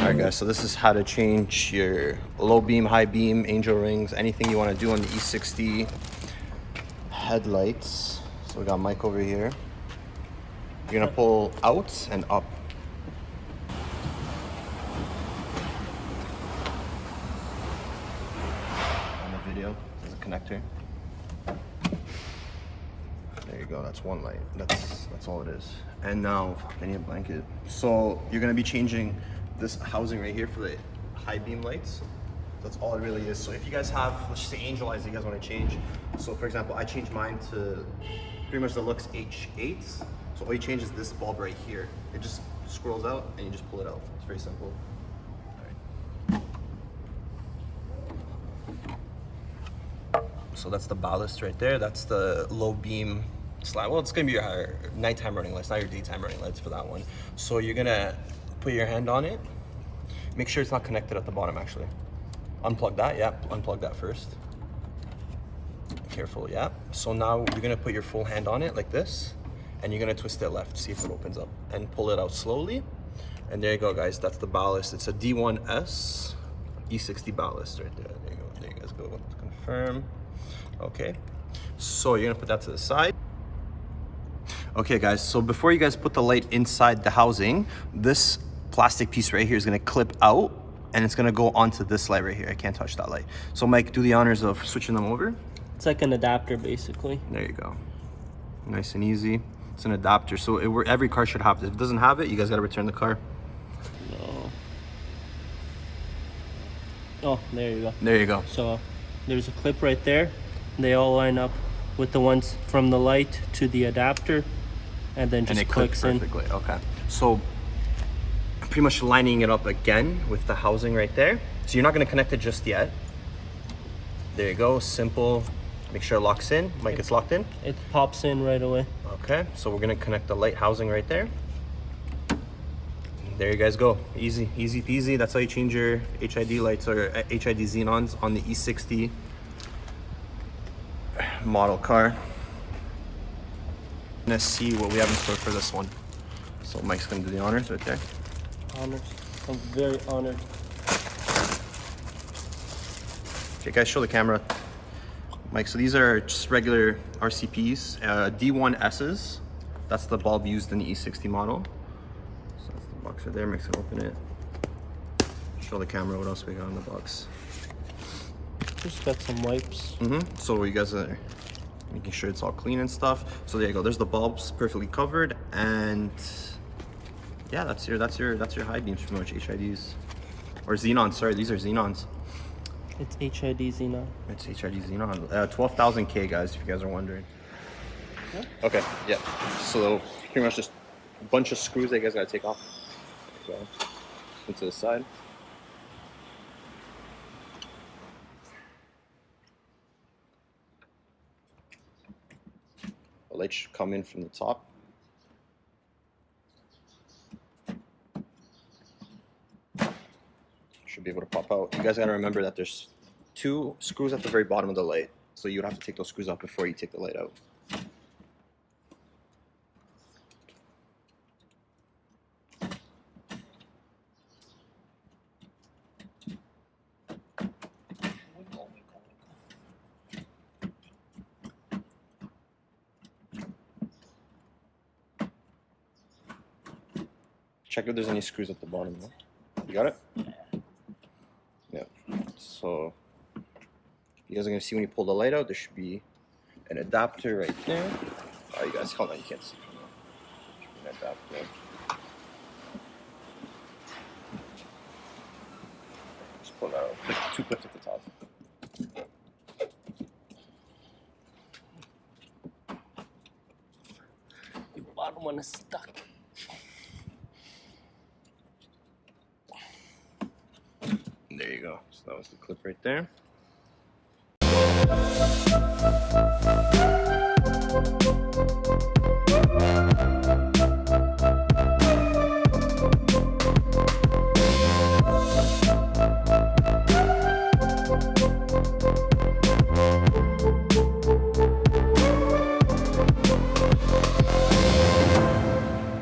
Alright guys, so this is how to change your low beam, high beam, angel rings, anything you want to do on the E60 headlights. So we got Mike over here. You're gonna pull out and up. On the video, there's a connector. There you go, that's one light. That's all it is. And now, I need a blanket. So you're gonna be changing this housing right here for the high beam lights. That's all it really is. So if you guys have, let's just say angel eyes that you guys want to change. So for example, I changed mine to pretty much the Lux H8. So all you change is this bulb right here. It just scrolls out and you just pull it out. It's very simple. All right. So that's the ballast right there. That's the low beam slide. Well, it's gonna be your nighttime running lights, not your daytime running lights for that one. So you're gonna put your hand on it. Make sure it's not connected at the bottom actually. Unplug that, yeah, unplug that first. Careful, yeah. So now you're gonna put your full hand on it like this, and you're gonna twist it left, see if it opens up, and pull it out slowly. And there you go, guys, that's the ballast. It's a D1S E60 ballast right there. There you go, there you guys go, confirm. Okay, so you're gonna put that to the side. Okay guys, so before you guys put the light inside the housing, this plastic piece right here is gonna clip out and it's gonna go onto this light right here. I can't touch that light. So Mike, do the honors of switching them over. It's like an adapter basically. There you go. Nice and easy. It's an adapter, so every car should have this. If it doesn't have it, you guys gotta return the car. No. Oh, there you go. There you go. So there's a clip right there. They all line up with the ones from the light to the adapter, and then just clicks in. Perfectly. Okay. So pretty much lining it up again with the housing right there. So you're not going to connect it just yet. There you go. Simple. Make sure it locks in. Mike, it's locked in. It pops in right away. Okay. So we're going to connect the light housing right there. There you guys go. Easy, easy peasy. That's how you change your HID lights or HID xenons on the E60 model car. Let's see what we have in store for this one. So Mike's gonna do the honors right there. Honors. I'm very honored. Okay guys, show the camera. Mike, so these are just regular RCPs, D1Ss. That's the bulb used in the E60 model. So that's the box right there, Mike's gonna open it. Show the camera what else we got in the box. Just got some wipes. So you guys are making sure it's all clean and stuff. So there you go. There's the bulbs perfectly covered, and yeah, that's your high beams, pretty much HIDs or xenons. Sorry, these are xenons. It's HID xenon. It's HID xenon. 12,000 K, guys, if you guys are wondering. Yeah. Okay, yeah. So pretty much just a bunch of screws that you guys gotta take off. So into the side. The light should come in from the top. Should be able to pop out. You guys gotta remember that there's 2 screws at the very bottom of the light. So you would have to take those screws out before you take the light out. Check if there's any screws at the bottom. No? You got it? Yeah. So you guys are gonna see when you pull the light out, there should be an adapter right there. Oh, you guys, hold on, you can't see from there. An adapter. Just pull that out. 2 clips at the top. The bottom one is stuck. There you go. So that was the clip right there.